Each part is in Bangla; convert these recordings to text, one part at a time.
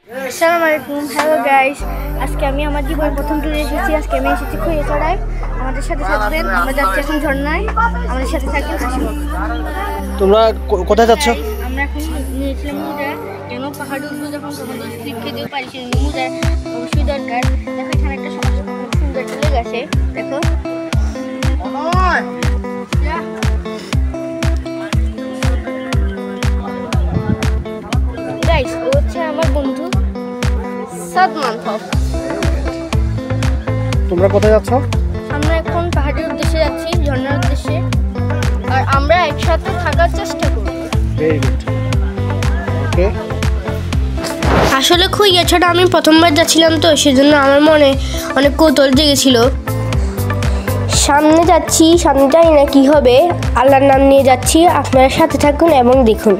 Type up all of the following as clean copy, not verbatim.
আসসালামু আলাইকুম, হ্যালো গাইস। আজকে আমি আমার জীবনের প্রথম ট্যুরে এসেছি। আজকে আমি এসেছি খৈয়াছড়ায়। আমাদের সাথে থাকবেন, আমরা যাচ্ছি এখন ঝর্ণায়। আমাদের সাথে থাকবেন হাসিমুখ। তোমরা কোথায় যাচ্ছ? আমরা এখন নিয়েছিলাম মোজা, কেন পাহাড়ে উঠবো যখন তখন তো স্লিপ খেতেও পারি, সেই মোজা অবশ্যই দরকার। দেখো এখানে একটা সুন্দর একটা লেগ আছে, দেখো। গাইস, ও হচ্ছে আমার বন্ধু সাদমান হক। তোমরা কোথায় যাচ্ছ? আমরা এখন পাহাড়ের উদ্দেশ্যে যাচ্ছি, ঝর্ণার উদ্দেশ্যে। আর আমরা একসাথে থাকার চেষ্টা করব। Very good. ওকে। আসলে খৈয়াছড়া আমি প্রথমবার যাচ্ছিলাম, তো সেজন্য আমার মনে অনেক কৌতূহল জেগেছিল। সামনে যাচ্ছি, সামনে জানি না কি হবে, আল্লাহর নাম নিয়ে যাচ্ছি। আপনারা সাথে থাকুন এবং দেখুন।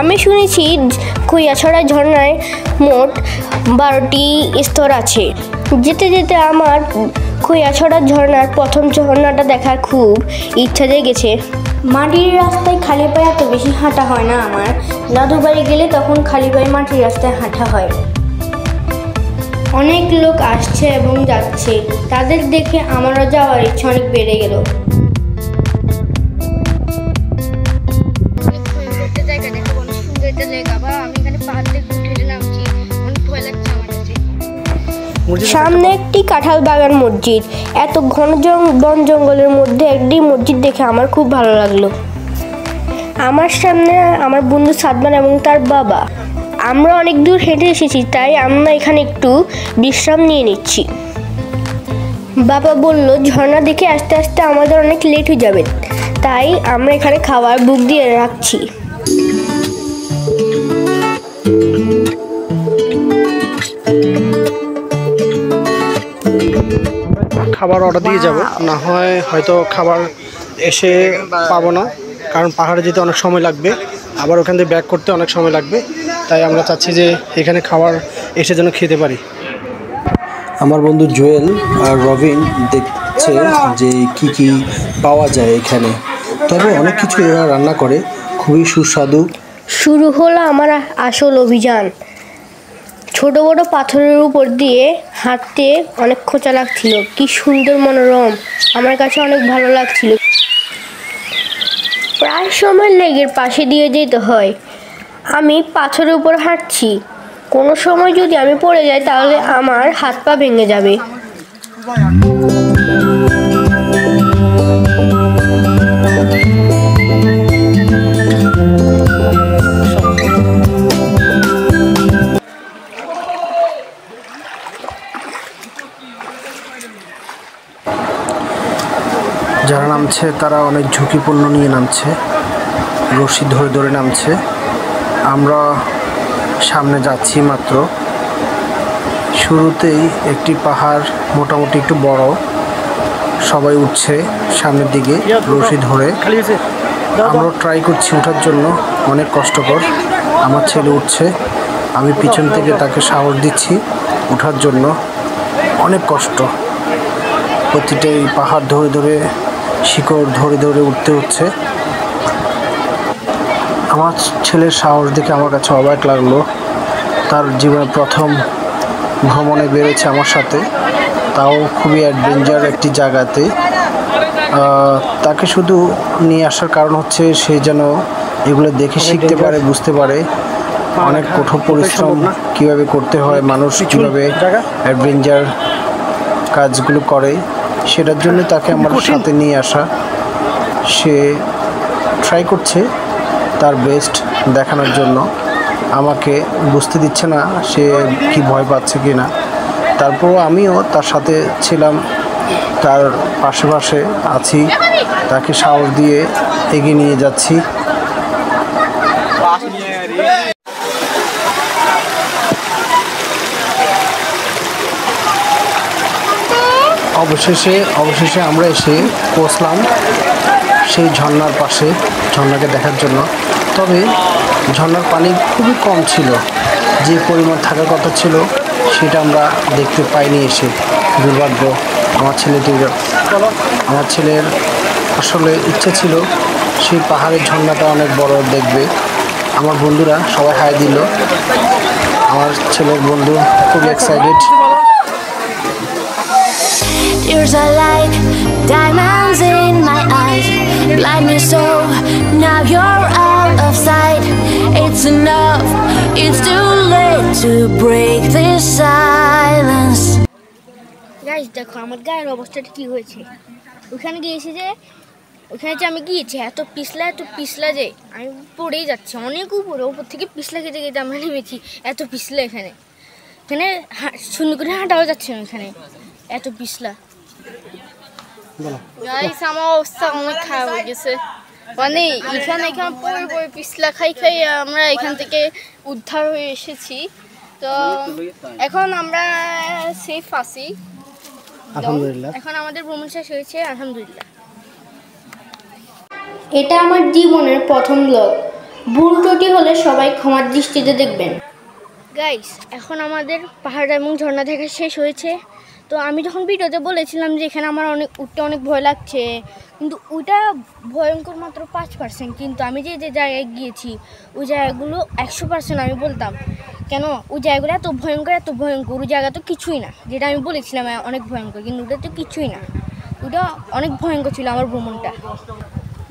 আমি শুনেছি খৈয়াছড়া ঝর্ণায় মোট 12টি স্তর আছে। যেতে যেতে আমার খৈয়াছড়া ঝর্ণার প্রথম ঝর্ণাটা দেখার খুব ইচ্ছা জেগেছে। মাটির রাস্তায় খালি পায়ে এত বেশি হাঁটা হয় না আমার। দাদুর বাড়ি গেলে তখন খালি পায়ে মাটির রাস্তায় হাঁটা হয়। অনেক লোক আসছে এবং যাচ্ছে, তাদের দেখে আমারও যাওয়ার ইচ্ছা অনেক বেড়ে গেল। সামনে একটি কাঁঠাল বাগান মসজিদ। এত ঘন বন জঙ্গলের মধ্যে একটি মসজিদ দেখে আমার খুব ভালো লাগলো। আমার সামনে আমার বন্ধু সাদমান এবং তার বাবা। আমরা অনেক দূর হেঁটে এসেছি, তাই আমরা এখানে একটু বিশ্রাম নিয়ে নিচ্ছি। বাবা বলল ঝর্ণা দেখে আস্তে আস্তে আমাদের অনেক লেট হয়ে যাবে, তাই আমরা এখানে খাবার বুক দিয়ে রাখছি। খাবার অর্ডার দিয়ে যাব, না হয় হয়তো খাবার এসে পাবো না, কারণ পাহাড়ে যেতে অনেক সময় লাগবে, আবার ওখান থেকে ব্যাক করতে অনেক সময় লাগবে। তাই আমরা চাচ্ছি যে এখানে খাবার এসে যেন খেতে পারি। আমার বন্ধু জুয়েল আর রবিন দেখছে যে কি কি পাওয়া যায় এখানে। তবে অনেক কিছু এরা রান্না করে, খুবই সুস্বাদু। শুরু হলো আমার আসল অভিযান। ছোট বড় পাথরের উপর দিয়ে হাঁটতে অনেক খোঁচা লাগছিল। কি সুন্দর মনোরম, আমার কাছে অনেক ভালো লাগছিল। প্রায় সময় লেগের পাশে দিয়ে যেতে হয়। আমি পাথরের উপর হাঁটছি, কোনো সময় যদি আমি পড়ে যাই তাহলে আমার হাত পা ভেঙে যাবে। যারা নামছে তারা অনেক ঝুঁকিপূর্ণ নিয়ে নামছে, রশি ধরে ধরে নামছে। আমরা সামনে যাচ্ছি মাত্র। শুরুতেই একটি পাহাড় মোটামুটি একটু বড়, সবাই উঠছে সামনের দিকে রশি ধরে। আমরা ট্রাই করছি ওঠার জন্য, অনেক কষ্টকর। আমার ছেলে উঠছে, আমি পিছন থেকে তাকে সাহস দিচ্ছি ওঠার জন্য। অনেক কষ্ট, প্রতিটাই পাহাড় ধরে ধরে, শিকড় ধরে ধরে উঠতে হচ্ছে। আমার ছেলের সাহস দেখে আমার কাছে অবাক লাগলো। তার জীবনের প্রথম ভ্রমণে বেরোচ্ছে আমার সাথে, তাও খুবই অ্যাডভেঞ্চার একটি জায়গাতে। তাকে শুধু নিয়ে আসার কারণ হচ্ছে সে যেন এগুলো দেখে শিখতে পারে, বুঝতে পারে অনেক কঠোর পরিশ্রম কীভাবে করতে হয়, মানুষ কীভাবে অ্যাডভেঞ্চার কাজগুলো করে, সেটার জন্য তাকে আমার সাথে নিয়ে আসা। সে ট্রাই করছে তার বেস্ট দেখানোর জন্য, আমাকে বুঝতে দিচ্ছে না সে কি ভয় পাচ্ছে কি না। তারপরও আমিও তার সাথে ছিলাম, তার পাশে পাশে আছি, তাকে সাহস দিয়ে এগিয়ে নিয়ে যাচ্ছি। অবশেষে আমরা এসে পৌঁছলাম সেই ঝর্ণার পাশে, ঝর্ণাকে দেখার জন্য। তবে ঝর্ণার পানি খুবই কম ছিল, যে পরিমাণ থাকার কথা ছিল সেটা আমরা দেখতে পাইনি এসে। দুর্ভাগ্য আমার ছেলের আসলে ইচ্ছে ছিল সেই পাহাড়ের ঝর্ণাটা অনেক বড় দেখবে। আমার বন্ধুরা সবাই হাই দিল। আমার ছেলের বন্ধু খুবই excited. Tears are like diamonds in my eyes, blind me so, now you're out of sight. It's enough, it's too late to break this silence. Guys দেখো আমার গায়ের অবস্থাটা কি হয়েছে। ওখানে গিয়েছি যে আমি গিয়েছি এত পিছলা যে আমি পড়েই যাচ্ছি অনেক উপরে, উপর থেকে পিছলা খেতে খেতে আমরা নেমেছি। এত পিছলা এখানে সুন্দর করে হাঁটাও যাচ্ছে না, এখানে এত পিছলা। গাইস আমার অবস্থা অনেক খারাপ হয়ে গেছে, মানে এখানে পরে পিছলা খাই আমরা এখান থেকে উদ্ধার হয়ে এসেছি। তো এখন আমরা সেফ আছি আলহামদুলিল্লাহ। এখন আমাদের ভ্রমণ শেষ হয়েছে আলহামদুলিল্লাহ। এটা আমার জীবনের প্রথম ব্লগ, ভুল ত্রুটি হলে সবাই ক্ষমার দৃষ্টিতে দেখবেন। গাইস এখন আমাদের পাহাড় এবং ঝর্ণা দেখা শেষ হয়েছে। তো আমি যখন ভিডিওতে বলেছিলাম যে এখানে আমার উঠতে অনেক ভয় লাগছে, কিন্তু ওইটা ভয়ঙ্কর মাত্র 5%, কিন্তু আমি যে জায়গায় গিয়েছি ওই জায়গাগুলো 100% আমি বলতাম। কেন ওই জায়গাগুলো এত ভয়ঙ্কর, ওই জায়গা তো কিছুই না, যেটা আমি বলেছিলাম অনেক ভয়ঙ্কর, কিন্তু ওটা তো কিছুই না, ওটা অনেক ভয়ঙ্কর ছিল আমার ভ্রমণটা,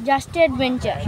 জাস্ট অ্যাডভেঞ্চার।